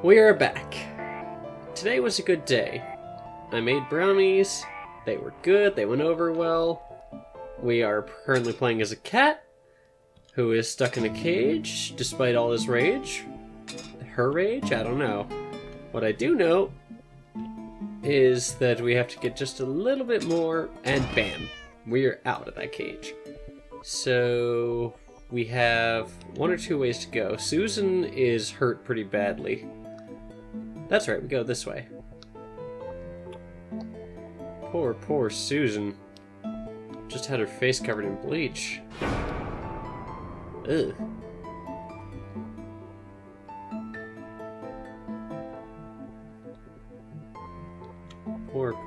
We are back. Today was a good day. I made brownies. They were good. They went over well. We are currently playing as a cat who is stuck in a cage despite all his rage. Her rage? I don't know. What I do know is that we have to get just a little bit more and bam, we are out of that cage. So we have one or two ways to go. Susan is hurt pretty badly. That's right, we go this way. Poor Susan. Just had her face covered in bleach. Ugh.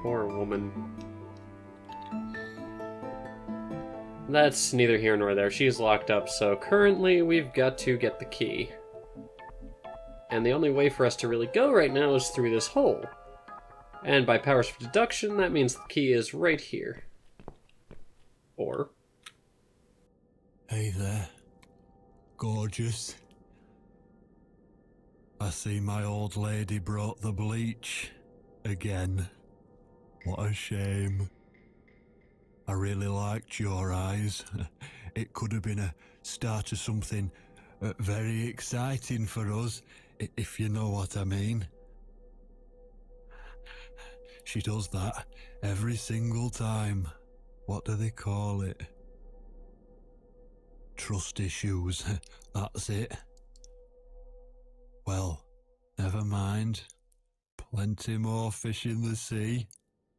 Poor woman. That's neither here nor there. She's locked up, so currently we've got to get the key. And the only way for us to really go right now is through this hole. And by powers of deduction, that means the key is right here. Or... Hey there, gorgeous. I see my old lady brought the bleach again. What a shame. I really liked your eyes. It could have been a start of something very exciting for us, if you know what I mean. She does that every single time. What do they call it? Trust issues. That's it. Well, never mind. Plenty more fish in the sea.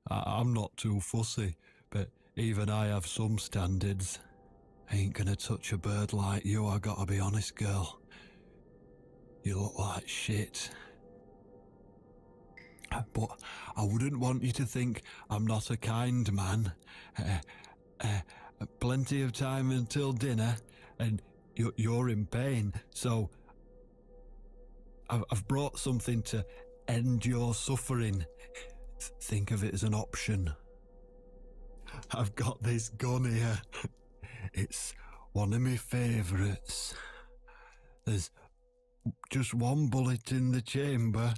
I'm not too fussy, but even I have some standards. Ain't gonna touch a bird like you, I gotta be honest, girl. You look like shit. But I wouldn't want you to think I'm not a kind man. Plenty of time until dinner, and you're in pain, so I've brought something to end your suffering. Think of it as an option. I've got this gun here. It's one of my favourites. There's just one bullet in the chamber.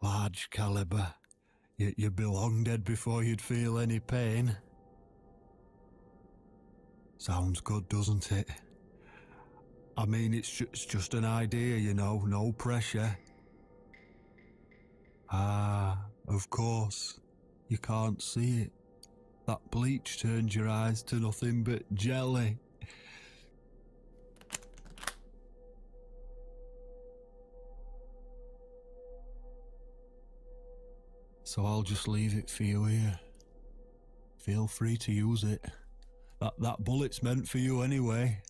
Large caliber. You'd be long dead before you'd feel any pain. Sounds good, doesn't it? I mean, it's just an idea, you know, no pressure. Ah, of course. You can't see it. That bleach turns your eyes to nothing but jelly. So I'll just leave it for you here. Feel free to use it. That bullet's meant for you anyway.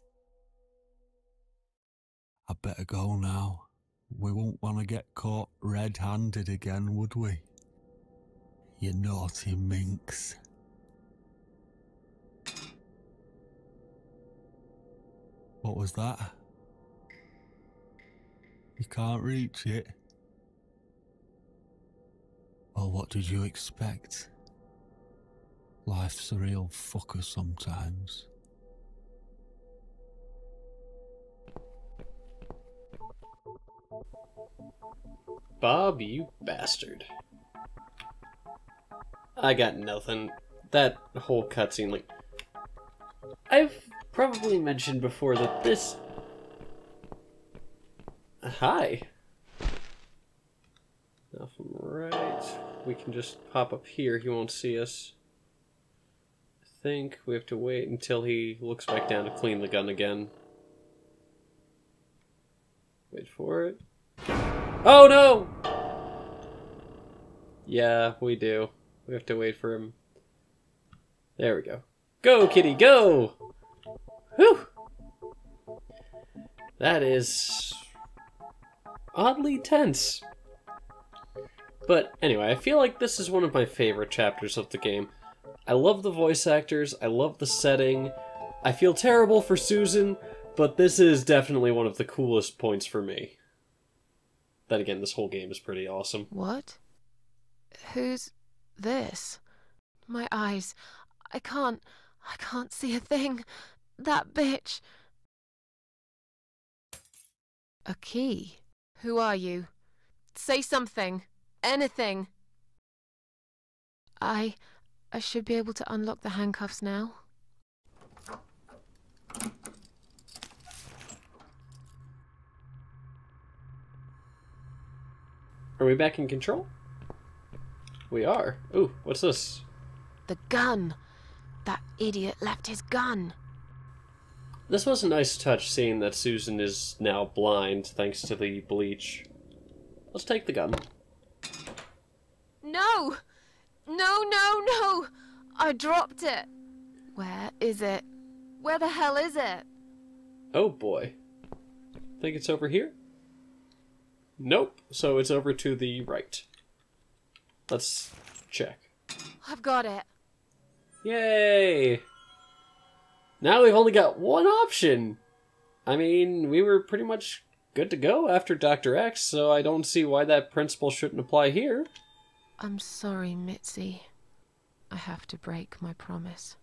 I'd better go now. We won't want to get caught red-handed again, would we? You naughty minx. What was that? You can't reach it? Well, what did you expect? Life's a real fucker sometimes. Bob, you bastard. I got nothing. That whole cutscene, like... I've probably mentioned before that this... Hi. Now from right... We can just pop up here. He won't see us. I think we have to wait until he looks back down to clean the gun again. Wait for it. Oh no! Yeah, we do. We have to wait for him. There we go. Go, kitty, go! Whew! That is... oddly tense. But anyway, I feel like this is one of my favorite chapters of the game. I love the voice actors, I love the setting. I feel terrible for Susan, but this is definitely one of the coolest points for me. Then again, this whole game is pretty awesome. What? Who's this? My eyes. I can't see a thing. That bitch. A key? Who are you? Say something. Anything. I should be able to unlock the handcuffs now. Are we back in control? We are. Ooh, what's this? The gun. That idiot left his gun. This was a nice touch, seeing that Susan is now blind thanks to the bleach. Let's take the gun. No! No, no, no! I dropped it. Where is it? Where the hell is it? Oh boy. Think it's over here? Nope. So it's over to the right. Let's check. I've got it. Yay! Now we've only got one option! I mean, we were pretty much good to go after Dr. X, so I don't see why that principle shouldn't apply here. I'm sorry, Mitzi. I have to break my promise.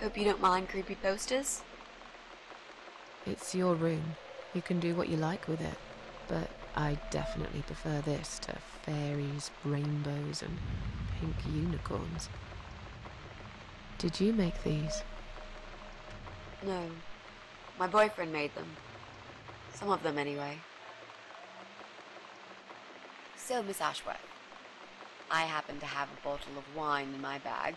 Hope you don't mind creepy posters. It's your room. You can do what you like with it. But I definitely prefer this to fairies, rainbows, and pink unicorns. Did you make these? No. My boyfriend made them. Some of them, anyway. So, Miss Ashworth, I happen to have a bottle of wine in my bag.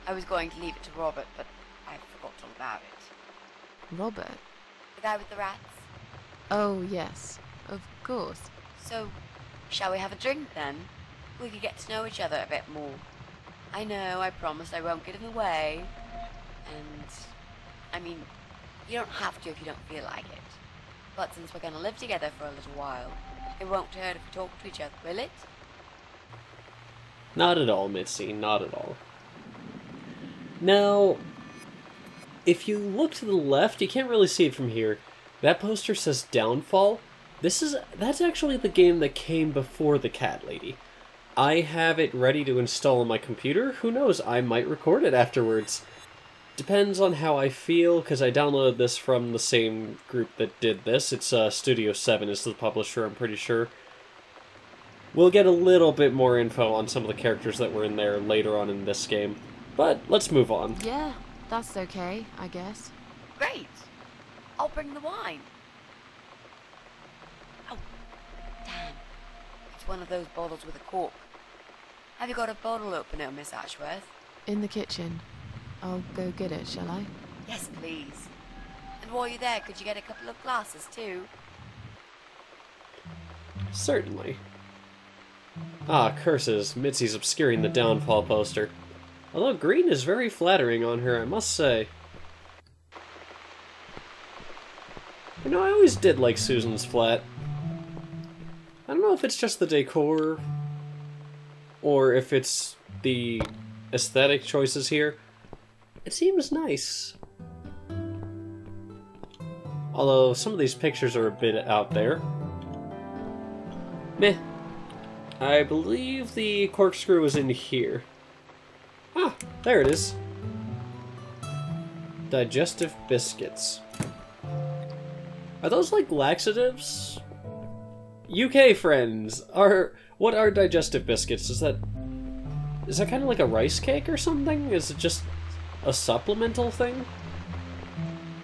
I was going to leave it to Robert, but I forgot all about it. Robert? The guy with the rats? Oh, yes. Of course. So, shall we have a drink, then? We could get to know each other a bit more. I know, I promised I won't get in the way. And, I mean, you don't have to if you don't feel like it. But since we're going to live together for a little while, it won't hurt if we talk to each other, will it? Not at all, Mitzi, not at all. Now, if you look to the left, you can't really see it from here. That poster says Downfall. That's actually the game that came before the Cat Lady. I have it ready to install on my computer. Who knows, I might record it afterwards. Depends on how I feel, because I downloaded this from the same group that did this. It's Studio 7 is the publisher, I'm pretty sure. We'll get a little bit more info on some of the characters that were in there later on in this game. But let's move on. Yeah, that's okay, I guess. Great! I'll bring the wine. Oh, damn. It's one of those bottles with a cork. Have you got a bottle opener, Miss Ashworth? In the kitchen. I'll go get it, shall I? Yes, please. And while you're there, could you get a couple of glasses, too? Certainly. Ah, curses. Mitzi's obscuring the Downfall poster. Although green is very flattering on her, I must say. You know, I always did like Susan's flat. I don't know if it's just the decor, or if it's the aesthetic choices here. It seems nice. Although, some of these pictures are a bit out there. Meh. I believe the corkscrew is in here. Ah, there it is. Digestive biscuits. Are those like laxatives? UK friends, what are digestive biscuits? Is that kind of like a rice cake or something? Is it just a supplemental thing?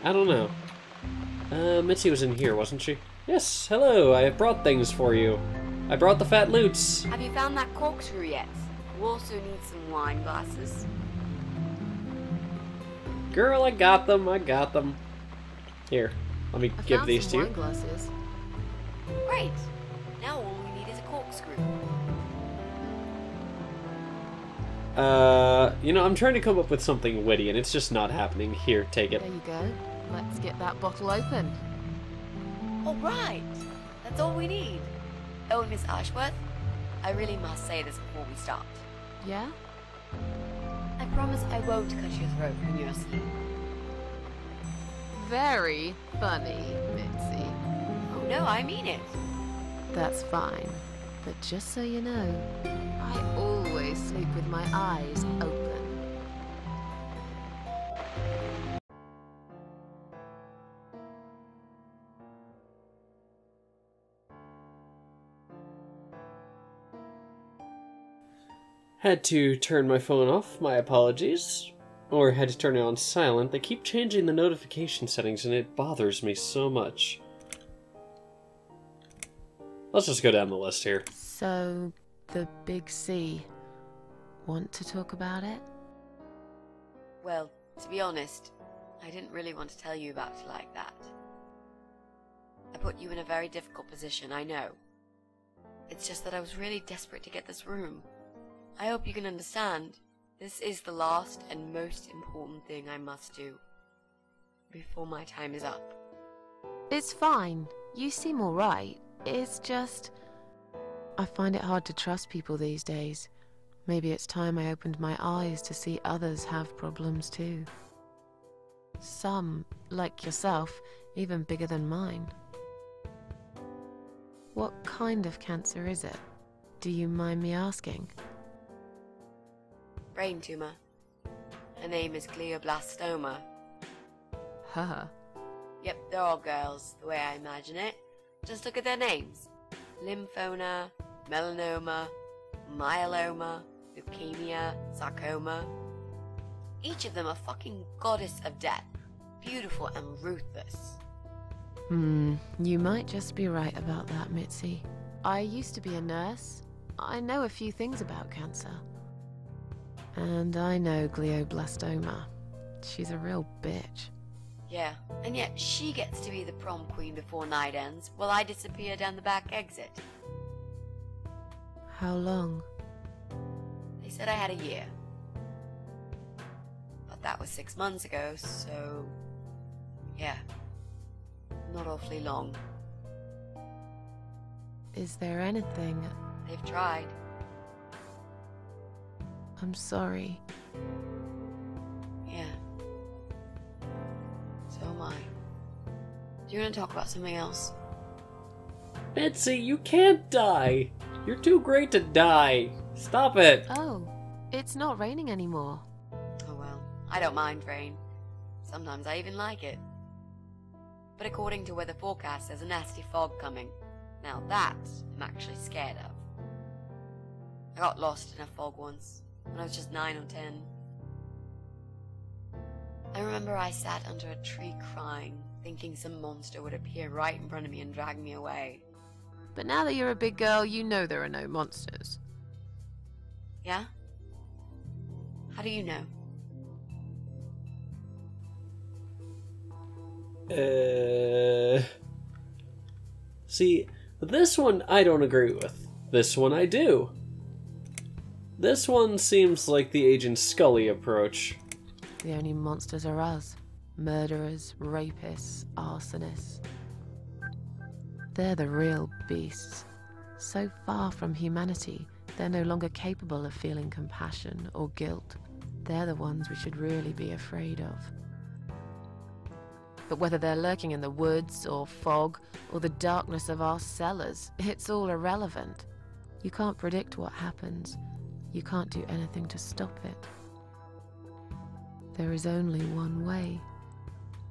I don't know. Mitzi was in here, wasn't she? Yes, hello, I have brought things for you. I brought the fat loots. Have you found that corkscrew yet? We also need some wine glasses. Girl, I got them. Here, let me give these to you. Wine glasses. Great! Now all we need is a corkscrew. You know, I'm trying to come up with something witty, and it's just not happening. Here, take it. There you go. Let's get that bottle open. All right. That's all we need. Oh, and Miss Ashworth, I really must say this before we start. Yeah? I promise I won't cut your throat when you're asleep. Very funny, Mitzi. Oh no, I mean it. That's fine. But just so you know, I always sleep with my eyes open. Had to turn my phone off, my apologies. Or had to turn it on silent. They keep changing the notification settings and it bothers me so much. Let's just go down the list here. So, the Big C. Want to talk about it? Well, to be honest, I didn't really want to tell you about it like that. I put you in a very difficult position, I know. It's just that I was really desperate to get this room. I hope you can understand. This is the last and most important thing I must do before my time is up. It's fine. You seem alright. It's just... I find it hard to trust people these days. Maybe it's time I opened my eyes to see others have problems too. Some, like yourself, even bigger than mine. What kind of cancer is it? Do you mind me asking? Brain tumor. Her name is glioblastoma. Her? Yep, they're all girls, the way I imagine it. Just look at their names. Lymphoma, melanoma, myeloma, leukemia, sarcoma. Each of them a fucking goddess of death. Beautiful and ruthless. You might just be right about that, Mitzi. I used to be a nurse. I know a few things about cancer. And I know glioblastoma. She's a real bitch. Yeah, and yet she gets to be the prom queen before night ends, while I disappear down the back exit. How long? They said I had a year. But that was 6 months ago, so... yeah. Not awfully long. Is there anything... They've tried. I'm sorry. Yeah. So am I. Do you want to talk about something else? Mitzi, you can't die. You're too great to die. Stop it. Oh, it's not raining anymore. Oh well, I don't mind rain. Sometimes I even like it. But according to weather forecast, there's a nasty fog coming. Now that I'm actually scared of. I got lost in a fog once, when I was just 9 or 10. I remember I sat under a tree crying, thinking some monster would appear right in front of me and drag me away. But now that you're a big girl, you know there are no monsters. Yeah? How do you know? See, this one I don't agree with. This one I do. This one seems like the Agent Scully approach. The only monsters are us. Murderers, rapists, arsonists. They're the real beasts. So far from humanity, they're no longer capable of feeling compassion or guilt. They're the ones we should really be afraid of. But whether they're lurking in the woods or fog or the darkness of our cellars, it's all irrelevant. You can't predict what happens. You can't do anything to stop it. There is only one way.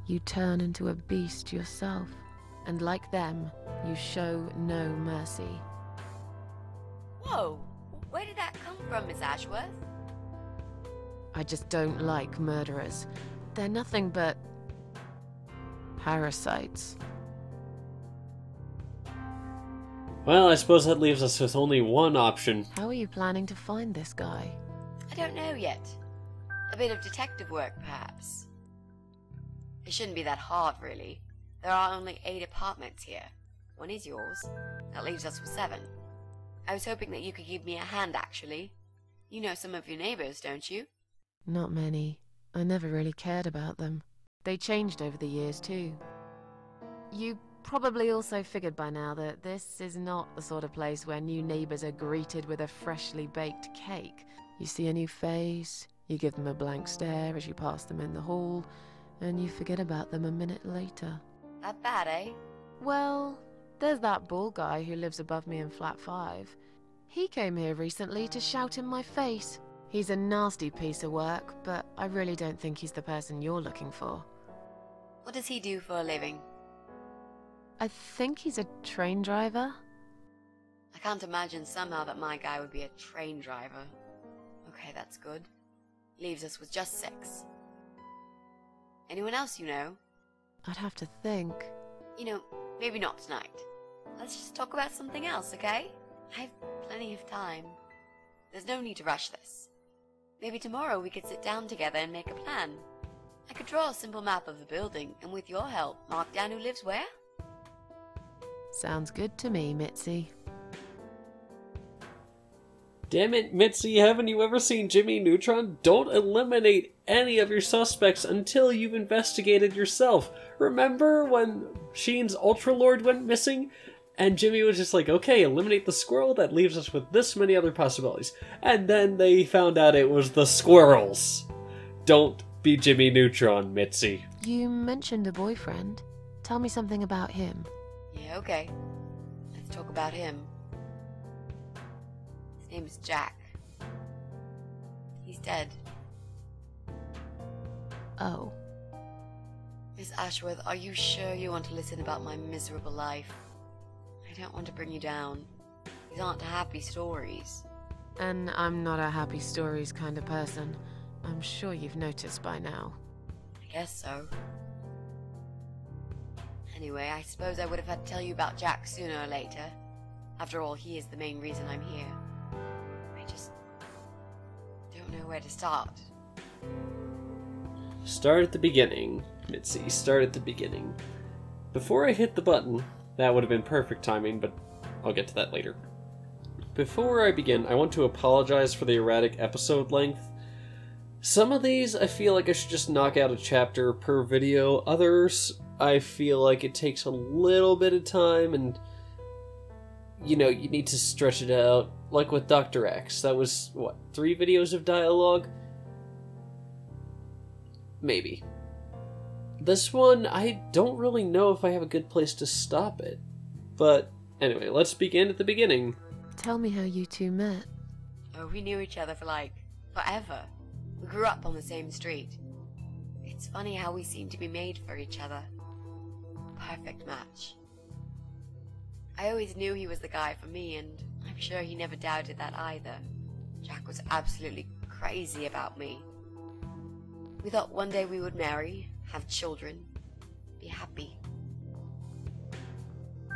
You turn into a beast yourself, and like them, you show no mercy. Whoa! Where did that come from, Miss Ashworth? I just don't like murderers. They're nothing but... parasites. Well, I suppose that leaves us with only one option. How are you planning to find this guy? I don't know yet. A bit of detective work, perhaps. It shouldn't be that hard, really. There are only 8 apartments here. One is yours. That leaves us with 7. I was hoping that you could give me a hand, actually. You know some of your neighbors, don't you? Not many. I never really cared about them. They changed over the years, too. You probably also figured by now that this is not the sort of place where new neighbors are greeted with a freshly baked cake. You see a new face, you give them a blank stare as you pass them in the hall, and you forget about them a minute later. That bad, eh? Well, there's that bald guy who lives above me in flat 5. He came here recently to shout in my face. He's a nasty piece of work, but I really don't think he's the person you're looking for. What does he do for a living? I think he's a train driver. I can't imagine somehow that my guy would be a train driver. Okay, that's good. Leaves us with just 6. Anyone else you know? I'd have to think. You know, maybe not tonight. Let's just talk about something else, okay? I have plenty of time. There's no need to rush this. Maybe tomorrow we could sit down together and make a plan. I could draw a simple map of the building, and with your help, mark down who lives where. Sounds good to me, Mitzi. Damn it, Mitzi, haven't you ever seen Jimmy Neutron? Don't eliminate any of your suspects until you've investigated yourself. Remember when Sheen's Ultralord went missing? And Jimmy was just like, okay, eliminate the squirrel, that leaves us with this many other possibilities. And then they found out it was the squirrels. Don't be Jimmy Neutron, Mitzi. You mentioned a boyfriend. Tell me something about him. Yeah, okay. Let's talk about him. His name is Jack. He's dead. Oh. Miss Ashworth, are you sure you want to listen about my miserable life? I don't want to bring you down. These aren't happy stories. And I'm not a happy stories kind of person. I'm sure you've noticed by now. I guess so. Anyway, I suppose I would have had to tell you about Jack sooner or later. After all, he is the main reason I'm here. I just don't know where to start. Start at the beginning, Mitzi. Start at the beginning. Before I hit the button, that would have been perfect timing, but I'll get to that later. Before I begin, I want to apologize for the erratic episode length. Some of these, I feel like I should just knock out a chapter per video. Others, I feel like it takes a little bit of time and, you know, you need to stretch it out. Like with Dr. X, that was, what, 3 videos of dialogue? Maybe. This one, I don't really know if I have a good place to stop it. But anyway, let's begin at the beginning. Tell me how you two met. Oh, we knew each other for like forever. We grew up on the same street. It's funny how we seem to be made for each other. Perfect match. I always knew he was the guy for me, and I'm sure he never doubted that either. Jack was absolutely crazy about me. We thought one day we would marry, have children, be happy.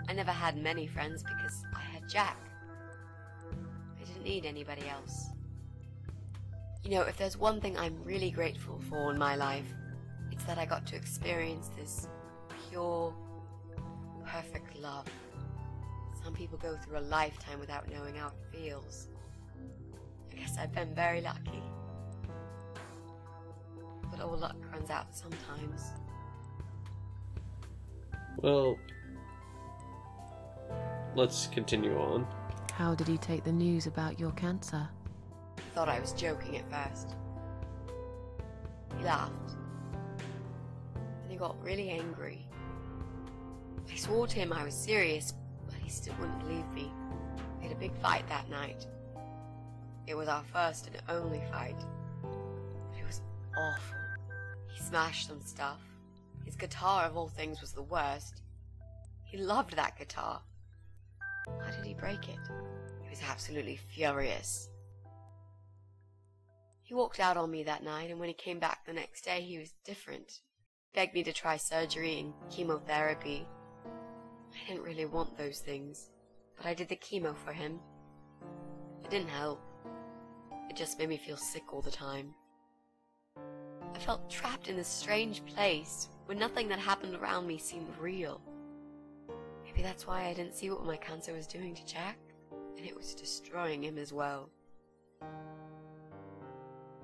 I never had many friends because I had Jack. I didn't need anybody else. You know, if there's one thing I'm really grateful for in my life, it's that I got to experience this pure, perfect love. Some people go through a lifetime without knowing how it feels. I guess I've been very lucky. But all luck runs out sometimes. Well, let's continue on. How did he take the news about your cancer? He thought I was joking at first. He laughed. Then he got really angry. I swore to him I was serious, but he still wouldn't believe me. We had a big fight that night. It was our first and only fight. But it was awful. He smashed some stuff. His guitar, of all things, was the worst. He loved that guitar. Why did he break it? He was absolutely furious. He walked out on me that night, and when he came back the next day, he was different. He begged me to try surgery and chemotherapy. I didn't really want those things, but I did the chemo for him. It didn't help. It just made me feel sick all the time. I felt trapped in this strange place where nothing that happened around me seemed real. Maybe that's why I didn't see what my cancer was doing to Jack, and it was destroying him as well.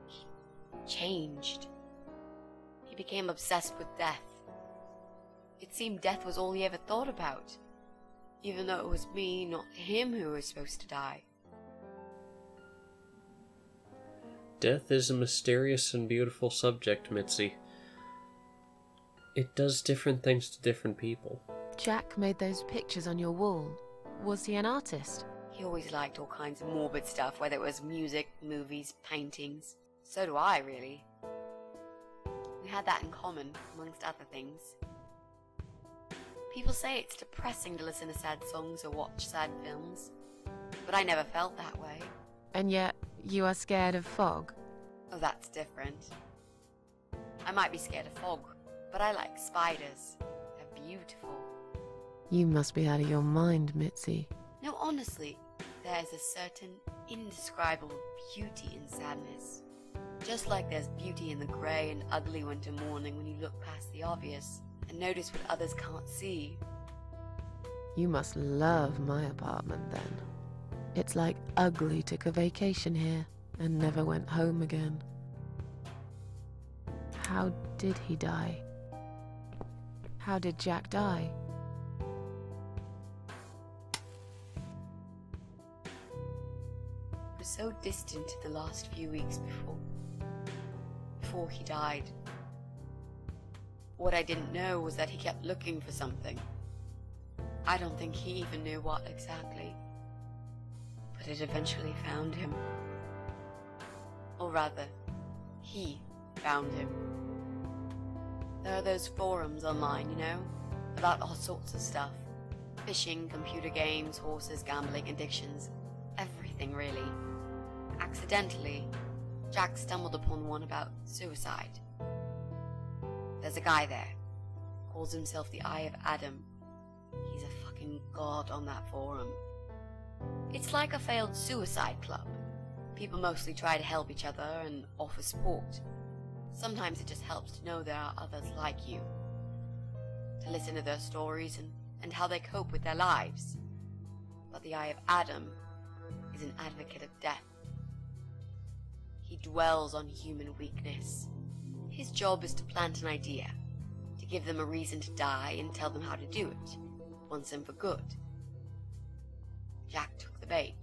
He changed. He became obsessed with death. It seemed death was all he ever thought about, even though it was me, not him, who was supposed to die. Death is a mysterious and beautiful subject, Mitzi. It does different things to different people. Jack made those pictures on your wall. Was he an artist? He always liked all kinds of morbid stuff, whether it was music, movies, paintings. So do I, really. We had that in common, amongst other things. People say it's depressing to listen to sad songs or watch sad films, but I never felt that way. And yet, you are scared of fog? Oh, that's different. I might be scared of fog, but I like spiders. They're beautiful. You must be out of your mind, Mitzi. No, honestly, there is a certain indescribable beauty in sadness. Just like there's beauty in the grey and ugly winter morning when you look past the obvious and notice what others can't see. You must love my apartment then. It's like Ugly took a vacation here and never went home again. How did he die? How did Jack die? It was so distant in the last few weeks before he died. What I didn't know was that he kept looking for something. I don't think he even knew what exactly. But it eventually found him. Or rather, he found him. There are those forums online, you know, about all sorts of stuff. Fishing, computer games, horses, gambling, addictions, everything really. Accidentally, Jack stumbled upon one about suicide. There's a guy there, calls himself the Eye of Adam. He's a fucking god on that forum. It's like a failed suicide club. People mostly try to help each other and offer support. Sometimes it just helps to know there are others like you. To listen to their stories and how they cope with their lives. But the Eye of Adam is an advocate of death. He dwells on human weakness. His job is to plant an idea, to give them a reason to die and tell them how to do it, once and for good. Jack took the bait.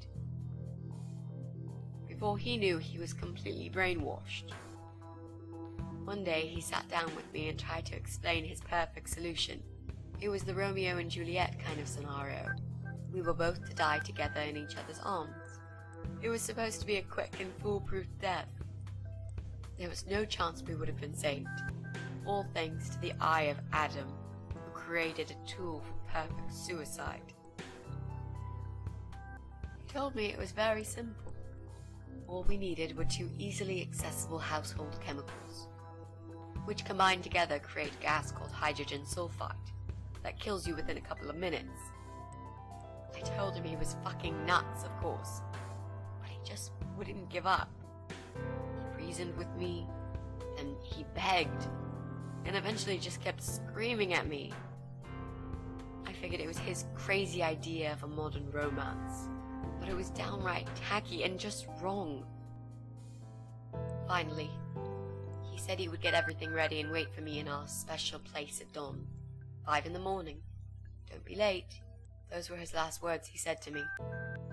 Before he knew, he was completely brainwashed. One day he sat down with me and tried to explain his perfect solution. It was the Romeo and Juliet kind of scenario. We were both to die together in each other's arms. It was supposed to be a quick and foolproof death. There was no chance we would have been saved. All thanks to the Eye of Adam, who created a tool for perfect suicide. He told me it was very simple. All we needed were 2 easily accessible household chemicals, which combined together create a gas called hydrogen sulfide that kills you within a couple of minutes. I told him he was fucking nuts, of course, but he just wouldn't give up. He reasoned with me, and he begged, and eventually just kept screaming at me. I figured it was his crazy idea of a modern romance, but it was downright tacky and just wrong. Finally, he said he would get everything ready and wait for me in our special place at dawn, 5 in the morning. Don't be late. Those were his last words he said to me.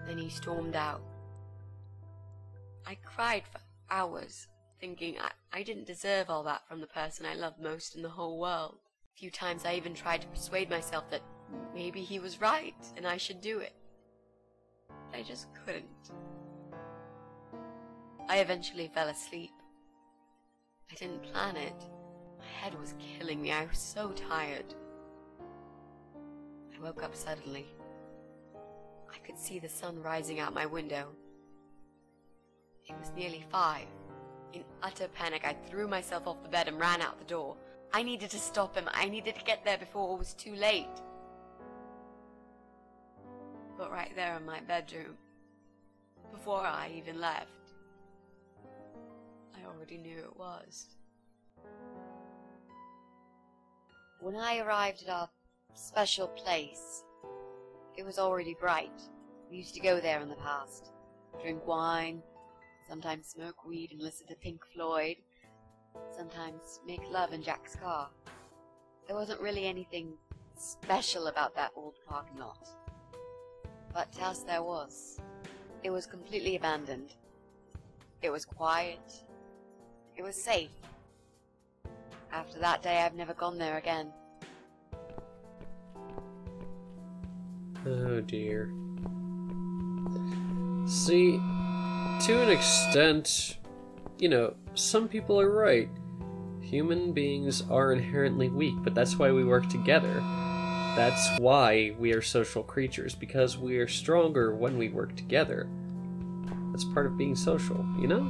Then he stormed out. I cried for hours, thinking I didn't deserve all that from the person I loved most in the whole world. A few times I even tried to persuade myself that maybe he was right and I should do it. But I just couldn't. I eventually fell asleep. I didn't plan it. My head was killing me. I was so tired. I woke up suddenly. I could see the sun rising out my window. It was nearly 5. In utter panic, I threw myself off the bed and ran out the door. I needed to stop him. I needed to get there before it was too late. But right there in my bedroom, before I even left, I already knew it was. When I arrived at our special place, it was already bright. We used to go there in the past, drink wine, Sometimes smoke weed and listen to Pink Floyd. Sometimes make love in Jack's car. There wasn't really anything special about that old parking lot. But to us there was. It was completely abandoned. It was quiet. It was safe. After that day, I've never gone there again. Oh dear. See, to an extent, you know, some people are right. Human beings are inherently weak, but that's why we work together. That's why we are social creatures, because we are stronger when we work together. That's part of being social, you know?